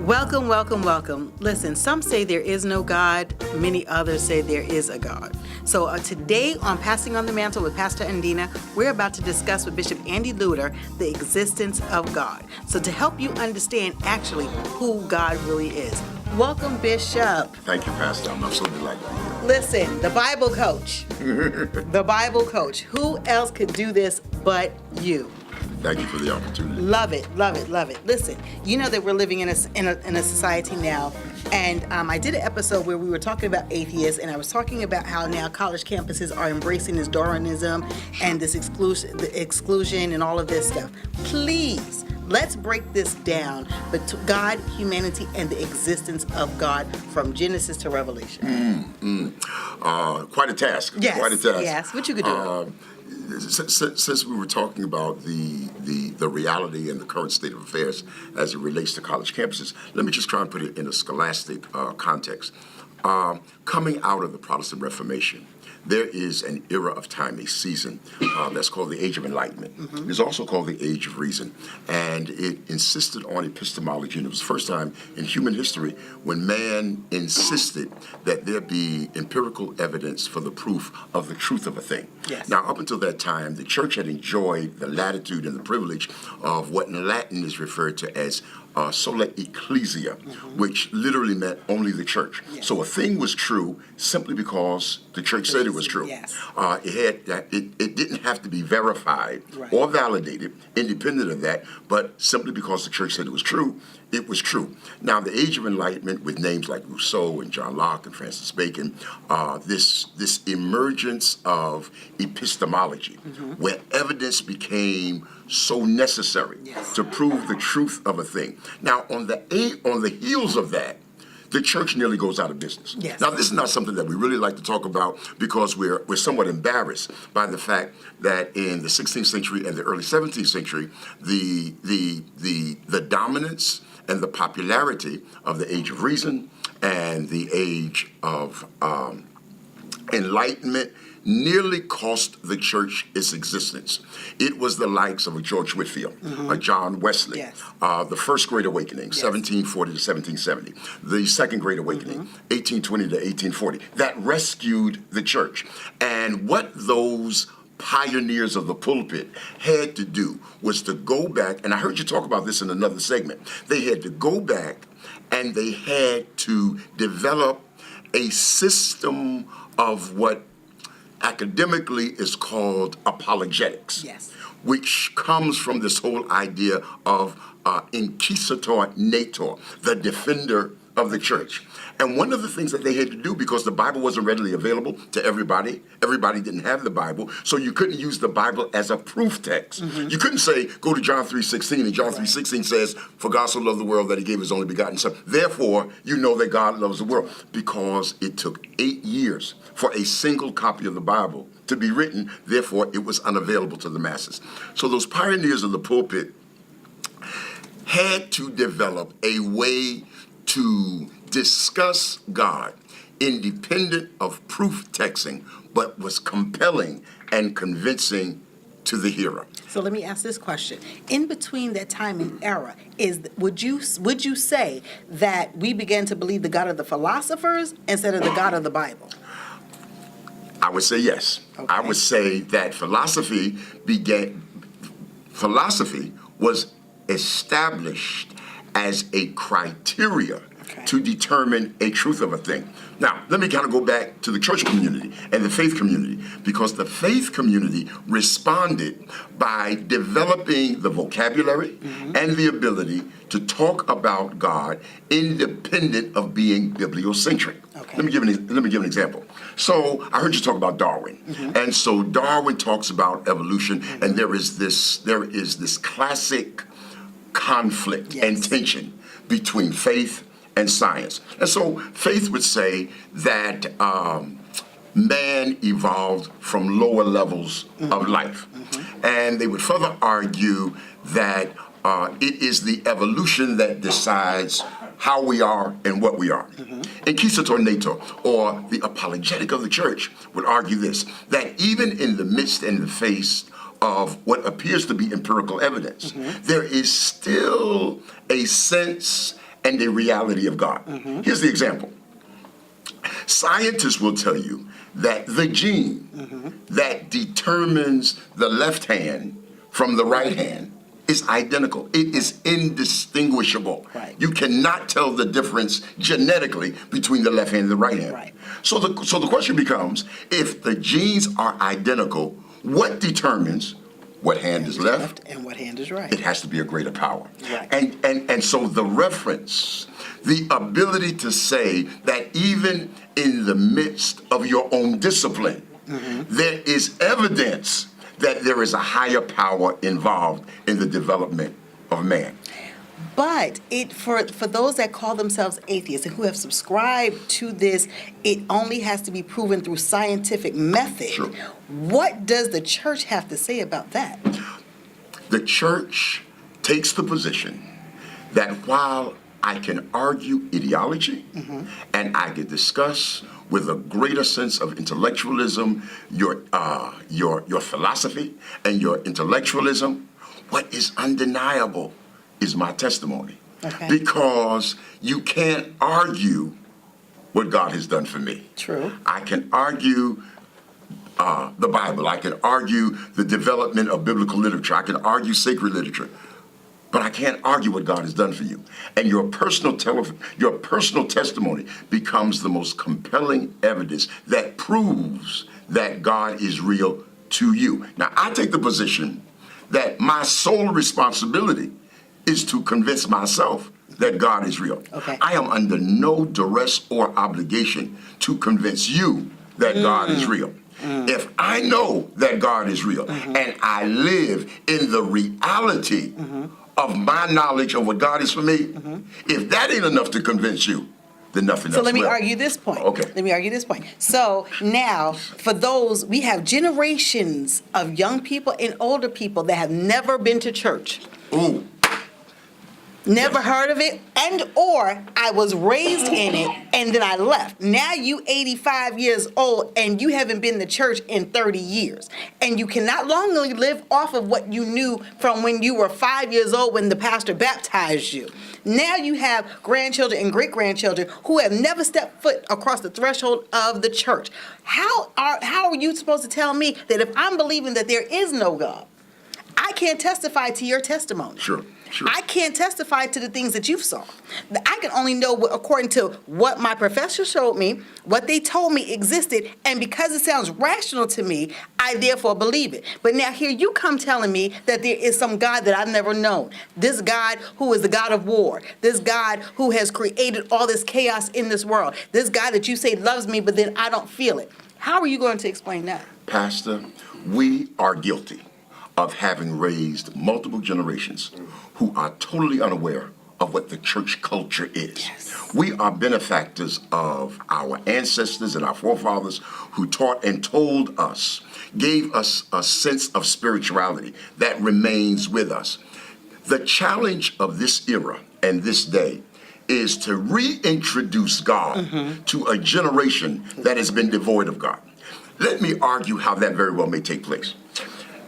Welcome, welcome, welcome. Listen, some say there is no God. Many others say there is a God. So today on Passing on the Mantle with Pastor Undena, we're about to discuss with Bishop Andy Lewter the existence of God. So to help you understand actually who God really is. Welcome, Bishop. Thank you, Pastor. I'm so delighted to be here. Listen, the Bible coach. The Bible coach. Who else could do this but you? Thank you for the opportunity. Love it, love it, love it. Listen, you know that we're living in a society now, and I did an episode where we were talking about atheists, and I was talking about how now college campuses are embracing this Darwinism and this exclusion and all of this stuff. Please, let's break this down, but to God, humanity, and the existence of God from Genesis to Revelation. Quite a task. Yes, Quite a task. yes. What you could do? Since we were talking about the reality and the current state of affairs as it relates to college campuses, let me just try and put it in a scholastic context. Coming out of the Protestant Reformation, there is an era of time, a season, that's called the Age of Enlightenment. Mm-hmm. It's also called the Age of Reason. And it insisted on epistemology, and it was the first time in human history when man insisted that there be empirical evidence for the proof of the truth of a thing. Yes. Now, up until that time, the church had enjoyed the latitude and the privilege of what in Latin is referred to as sola ecclesia, which literally meant only the church. Yes. So a thing was true simply because the church said it was true. Yes. It didn't have to be verified Right. or validated, independent of that, but simply because the church said it was true, it was true. Now, the Age of Enlightenment, with names like Rousseau and John Locke and Francis Bacon, this emergence of epistemology, where evidence became so necessary Yes. to prove the truth of a thing. Now, on the heels of that, the church nearly goes out of business. Yes. Now, this is not something that we really like to talk about because we're somewhat embarrassed by the fact that in the 16th century and the early 17th century, the dominance and the popularity of the Age of Reason and the Age of Enlightenment nearly cost the church its existence. It was the likes of a George Whitefield, a John Wesley, Yes. the First Great Awakening, Yes. 1740 to 1770, the Second Great Awakening, 1820 to 1840, that rescued the church. And what those pioneers of the pulpit had to do was to go back, and I heard you talk about this in another segment, they had to go back and they had to develop a system of what academically is called apologetics, Yes. which comes from this whole idea of inquisitor nator, the defender of the church. And one of the things that they had to do, because the Bible wasn't readily available to everybody didn't have the Bible, so you couldn't use the Bible as a proof text. You couldn't say, go to John 3:16, and John 3:16 says, for God so loved the world that he gave his only begotten son. Therefore, you know that God loves the world, because it took 8 years for a single copy of the Bible to be written. Therefore, it was unavailable to the masses. So those pioneers of the pulpit had to develop a way to discuss God independent of proof texting, but was compelling and convincing to the hearer. So let me ask this question. In between that time and era, would you say that we began to believe the God of the philosophers instead of the God of the Bible? I would say yes. Okay. I would say that philosophy was established as a criteria to determine a truth of a thing. Now, let me kind of go back to the church community and the faith community, because the faith community responded by developing the vocabulary and the ability to talk about God independent of being bibliocentric. Okay. Let me give an example. So I heard you talk about Darwin, and so Darwin talks about evolution, and there is this classic conflict and tension between faith and science. And so faith would say that man evolved from lower levels of life. And they would further argue that it is the evolution that decides how we are and what we are. Inquisitor nator, or the apologetic of the church, would argue this, that even in the midst and the face of what appears to be empirical evidence, there is still a sense and the reality of God. Here's the example. Scientists will tell you that the gene that determines the left hand from the right hand is identical. It is indistinguishable. Right. You cannot tell the difference genetically between the left hand and the right hand. Right. So the question becomes, if the genes are identical, what determines what hand is left and what hand is right? It has to be a greater power. Right. And so the reference, the ability to say that even in the midst of your own discipline, there is evidence that there is a higher power involved in the development of man. But for those that call themselves atheists and who have subscribed to this, it only has to be proven through scientific method. Sure. What does the church have to say about that? The church takes the position that while I can argue ideology and I can discuss with a greater sense of intellectualism your philosophy and your intellectualism, what is undeniable is my testimony. Okay. Because you can't argue what God has done for me. True. I can argue the Bible. I can argue the development of biblical literature. I can argue sacred literature. But I can't argue what God has done for you. And your personal testimony becomes the most compelling evidence that proves that God is real to you. Now, I take the position that my sole responsibility is to convince myself that God is real. Okay. I am under no duress or obligation to convince you that God is real. If I know that God is real and I live in the reality of my knowledge of what God is for me, if that ain't enough to convince you, then nothing else So let me will. argue this point. Okay. Let me argue this point. So now, for those, we have generations of young people and older people that have never been to church. Ooh. Never heard of it, and or I was raised in it and then I left. Now you 85 years old and you haven't been to church in 30 years. And you cannot longer live off of what you knew from when you were 5 years old when the pastor baptized you. Now you have grandchildren and great-grandchildren who have never stepped foot across the threshold of the church. How are you supposed to tell me that if I'm believing that there is no God, I can't testify to your testimony? Sure. I can't testify to the things that you saw. I can only know according to what my professor showed me, what they told me existed, and because it sounds rational to me, I therefore believe it. But now here you come telling me that there is some God that I've never known. This God who is the God of war. This God who has created all this chaos in this world. This God that you say loves me, but then I don't feel it. How are you going to explain that? Pastor, we are guilty of having raised multiple generations who are totally unaware of what the church culture is. Yes. We are benefactors of our ancestors and our forefathers who taught and told us, gave us a sense of spirituality that remains with us. The challenge of this era and this day is to reintroduce God to a generation that has been devoid of God. Let me argue how that very well may take place.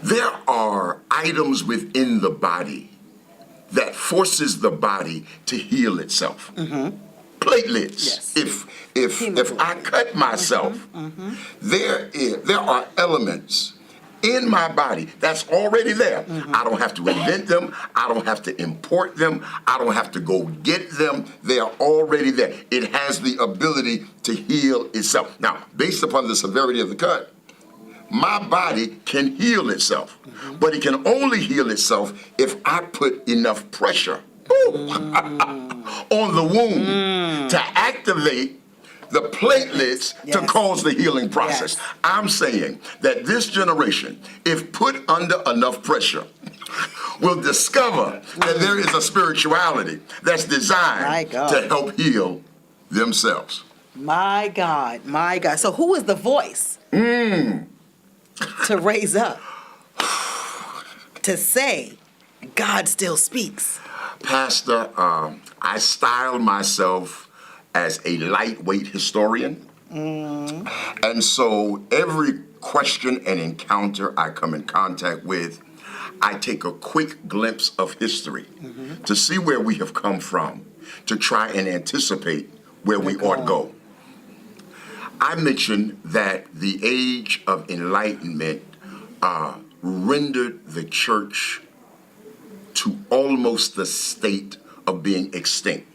There are items within the body that forces the body to heal itself. Platelets. Yes. If I cut myself, there are elements in my body that's already there. I don't have to invent them. I don't have to import them. I don't have to go get them. They are already there. It has the ability to heal itself. Now, based upon the severity of the cut, my body can heal itself, but it can only heal itself if I put enough pressure on the wound to activate the platelets to cause the healing process. Yes. I'm saying that this generation, if put under enough pressure, will discover that there is a spirituality that's designed to help heal themselves. My God, my God. So who is the voice to raise up, to say, God still speaks? Pastor, I style myself as a lightweight historian. And so every question and encounter I come in contact with, I take a quick glimpse of history to see where we have come from to try and anticipate where we ought go. I mentioned that the age of enlightenment rendered the church to almost the state of being extinct.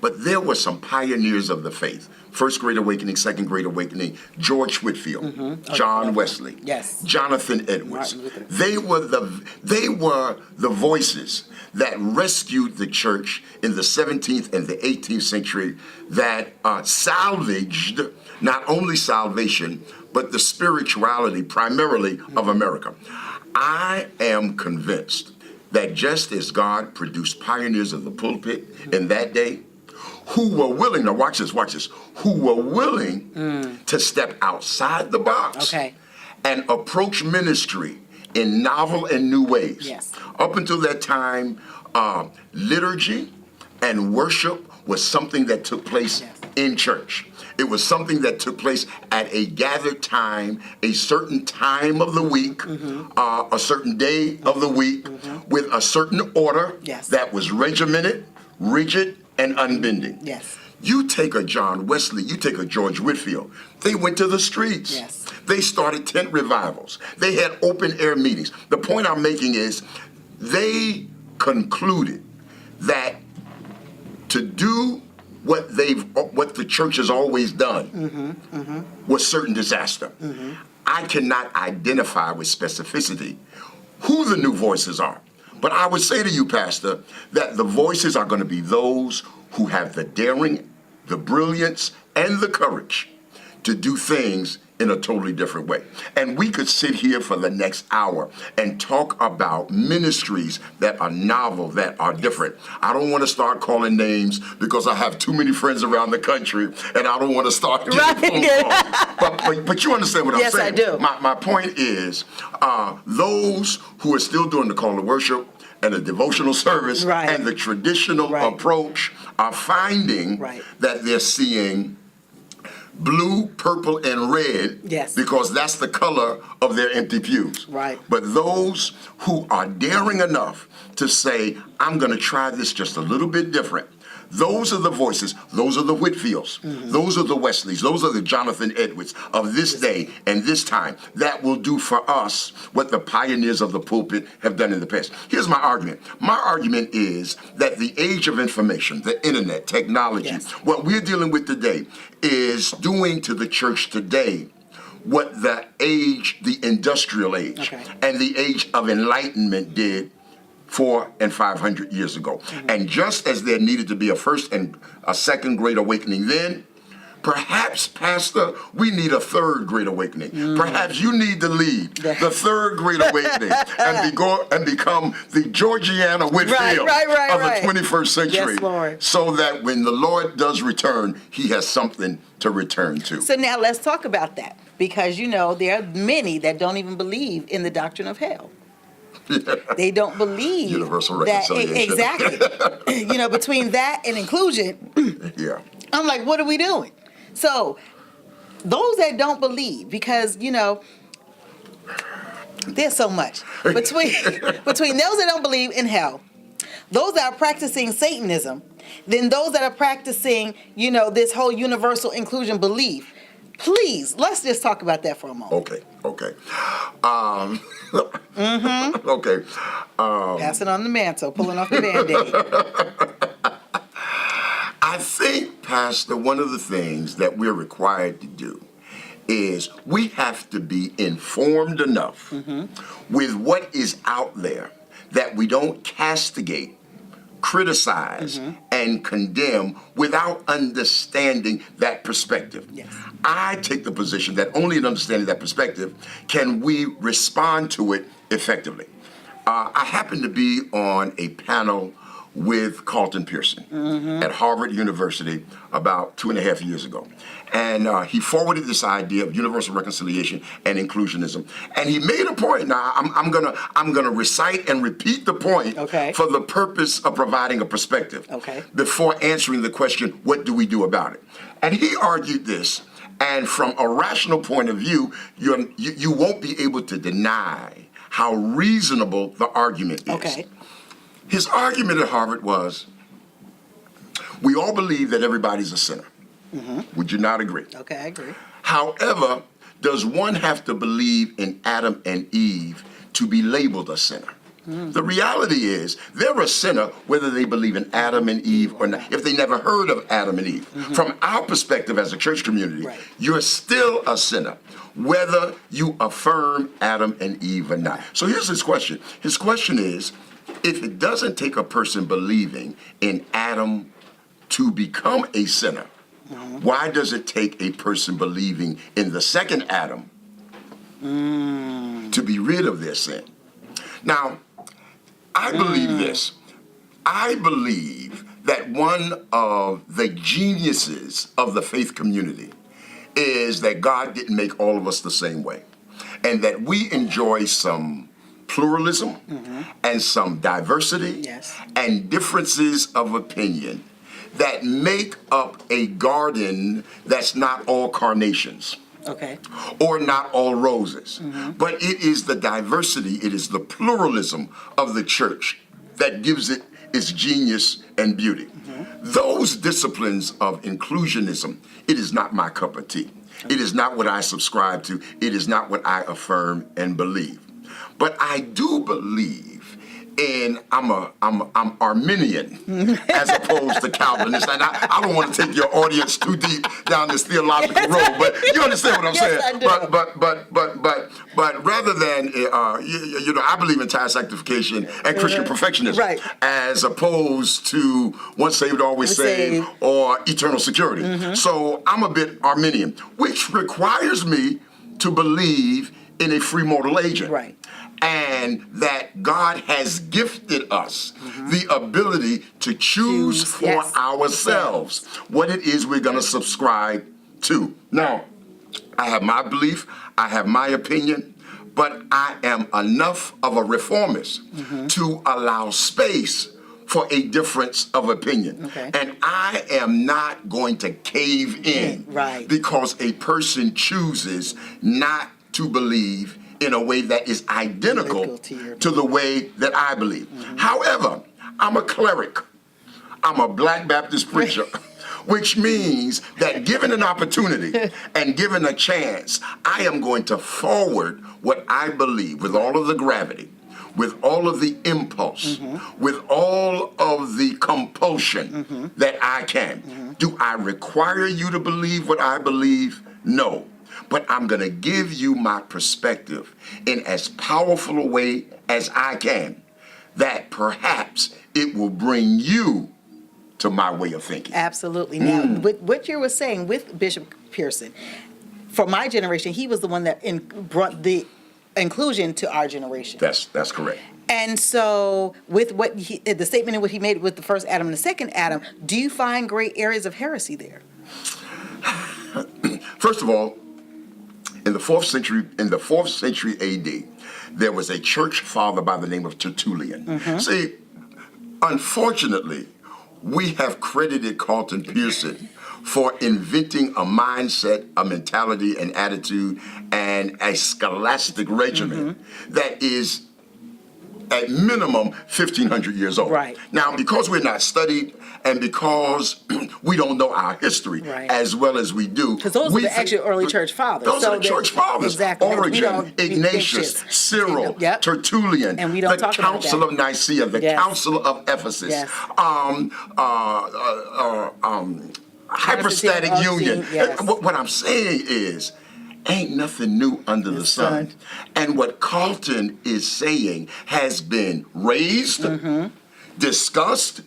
But there were some pioneers of the faith. First Great Awakening, Second Great Awakening, George Whitefield, John Wesley, Jonathan Edwards. They were the voices that rescued the church in the 17th and the 18th century, that salvaged not only salvation, but the spirituality primarily of America. I am convinced that just as God produced pioneers of the pulpit in that day, who were willing, now watch this, who were willing to step outside the box and approach ministry in novel and new ways. Up until that time, liturgy and worship was something that took place in church. It was something that took place at a gathered time, a certain time of the week, a certain day of the week, with a certain order that was regimented, rigid, and unbending. You take a John Wesley, you take a George Whitefield. They went to the streets. They started tent revivals. They had open air meetings. The point I'm making is they concluded that to do what the church has always done was certain disaster. I cannot identify with specificity who the new voices are. But I would say to you, Pastor, that the voices are going to be those who have the daring, the brilliance, and the courage to do things in a totally different way. And we could sit here for the next hour and talk about ministries that are novel, that are different. I don't want to start calling names because I have too many friends around the country, and I don't want to start getting phone calls. But you understand what I'm saying? Yes, I do. My point is, those who are still doing the call to worship and the devotional service and the traditional approach are finding that they're seeing blue, purple, and red, because that's the color of their empty pews. But those who are daring enough to say, I'm going to try this just a little bit different, those are the voices, those are the Whitefields, those are the Wesleys, those are the Jonathan Edwards of this day and this time that will do for us what the pioneers of the pulpit have done in the past. Here's my argument. My argument is that the age of information, the internet, technology, what we're dealing with today is doing to the church today what the age, the industrial age, and the age of enlightenment did 400 and 500 years ago. And just as there needed to be a first and a second great awakening then, perhaps, Pastor, we need a third great awakening. Perhaps you need to lead the third great awakening and become the Georgiana Whitefield of the 21st century, so that when the Lord does return, he has something to return to. So now let's talk about that, because, you know, there are many that don't even believe in the doctrine of hell. They don't believe universal reconciliation. Exactly. You know, between that and inclusion, I'm like, what are we doing? So those that don't believe, because, you know, there's so much between those that don't believe in hell, those that are practicing Satanism, then those that are practicing, you know, this whole universal inclusion belief. Please, let's just talk about that for a moment. Okay. Passing on the mantle, pulling off the Band-Aid. I think, Pastor, one of the things that we're required to do is we have to be informed enough with what is out there that we don't castigate, criticize, and condemn without understanding that perspective. I take the position that only in understanding that perspective can we respond to it effectively. I happen to be on a panel with Carlton Pearson at Harvard University about 2.5 years ago. And he forwarded this idea of universal reconciliation and inclusionism. And he made a point. Now, I'm gonna recite and repeat the point for the purpose of providing a perspective before answering the question, what do we do about it? And he argued this, and from a rational point of view, you won't be able to deny how reasonable the argument is. His argument at Harvard was, We all believe that everybody's a sinner. Would you not agree? Okay, I agree. However, does one have to believe in Adam and Eve to be labeled a sinner? The reality is they're a sinner whether they believe in Adam and Eve or not, if they never heard of Adam and Eve. From our perspective as a church community, Right. you're still a sinner whether you affirm Adam and Eve or not. So here's his question. His question is, if it doesn't take a person believing in Adam to become a sinner, why does it take a person believing in the second Adam to be rid of their sin? Now, I believe this. I believe that one of the geniuses of the faith community is that God didn't make all of us the same way, and that we enjoy some pluralism and some diversity Yes. and differences of opinion that make up a garden that's not all carnations Okay. or not all roses, but it is the diversity, it is the pluralism of the church that gives it its genius and beauty. Those disciplines of inclusionism, it is not my cup of tea. It is not what I subscribe to. It is not what I affirm and believe. But I do believe in, I'm Arminian as opposed to Calvinist. And I don't want to take your audience too deep down this theological road, but you understand what I'm Yes, saying. I do. But rather than, I believe in tire sanctification and Christian perfectionism, Right. as opposed to once saved, always saved, or eternal security. So I'm a bit Arminian, which requires me to believe in a free mortal agent. Right. And that God has gifted us the ability to choose for Yes. ourselves what it is we're going to subscribe to. Now, I have my belief, I have my opinion, but I am enough of a reformist to allow space for a difference of opinion. Okay. And I am not going to cave in Right. because a person chooses not to believe in a way that is identical to the way that I believe. However, I'm a cleric. I'm a Black Baptist preacher, which means that given an opportunity and given a chance, I am going to forward what I believe with all of the gravity, with all of the impulse, with all of the compulsion that I can. Do I require you to believe what I believe? No. But I'm going to give you my perspective in as powerful a way as I can, that perhaps it will bring you to my way of thinking. Absolutely. Now, with what you were saying with Bishop Pearson, for my generation, he was the one that brought the inclusion to our generation. That's correct. And so, with what the statement in what he made with the first Adam and the second Adam, do you find great areas of heresy there? First of all, in the 4th century AD, there was a church father by the name of Tertullian. See, unfortunately, we have credited Carlton Pearson for inventing a mindset, a mentality, an attitude, and a scholastic regimen that is at minimum 1,500 years old. Right. Now, because we're not studied and because we don't know our history as well as we do. Because those are the actual early church fathers. Those are the church fathers. Exactly. Origen, Ignatius, Cyril, Tertullian, and we don't the talk about Council that. of Nicaea, the Council of Ephesus, Yes. Hypostatic Union. Yes. What I'm saying is, ain't nothing new under the sun. And what Carlton is saying has been raised, discussed,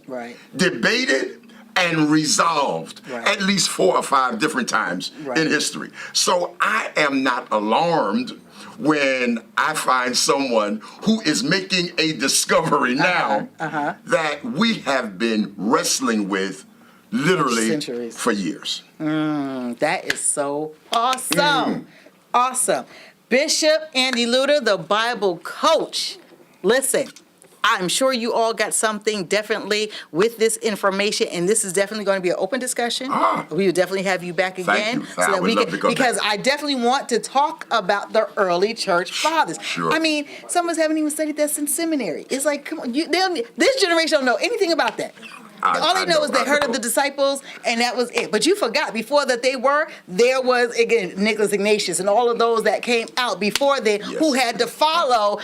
debated, and resolved at least 4 or 5 different times in history. So I am not alarmed when I find someone who is making a discovery now that we have been wrestling with literally centuries. For years. That is so awesome. Awesome. Bishop Andy Lewter, the Bible coach. Listen, I'm sure you all got something definitely with this information, and this is definitely going to be an open discussion. We will definitely have you back again. Thank you. I would love to go because back. I definitely want to talk about the early church fathers. Sure. I mean, some of us haven't even studied that since seminary. It's like, come on, this generation don't know anything about that. All they know is they heard of the disciples, and that was it. But you forgot, before that there was, again, Nicholas Ignatius and all of those that came out before then who had to follow.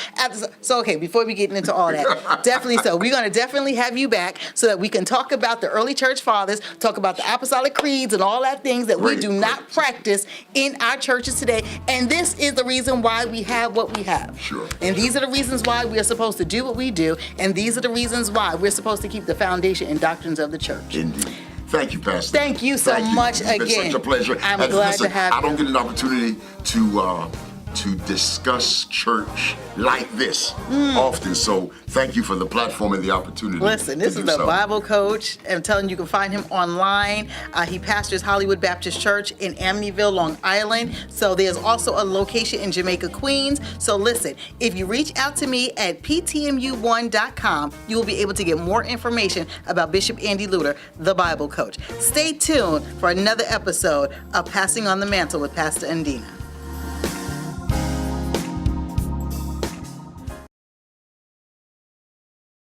So, okay, before we get into all that, definitely so. We're going to definitely have you back so that we can talk about the early church fathers, talk about the apostolic creeds and all that things that we do not practice in our churches today. And this is the reason why we have what we have. Sure. And these are the reasons why we are supposed to do what we do. And these are the reasons why we're supposed to keep the foundation and doctrines of the church. Indeed. Thank you, Pastor. Thank you so much again. It's been such a pleasure. I'm glad to have you. I don't get an opportunity to discuss church like this often, so thank you for the platform and the opportunity. Listen, this is the Bible coach. I'm telling you, you can find him online. He pastors Hollywood Baptist Church in Amityville, Long Island. So there's also a location in Jamaica, Queens. So listen, if you reach out to me at ptmu1.com, you will be able to get more information about Bishop Andy Lewter, the Bible coach. Stay tuned for another episode of Passing on the Mantle with Pastor Undena.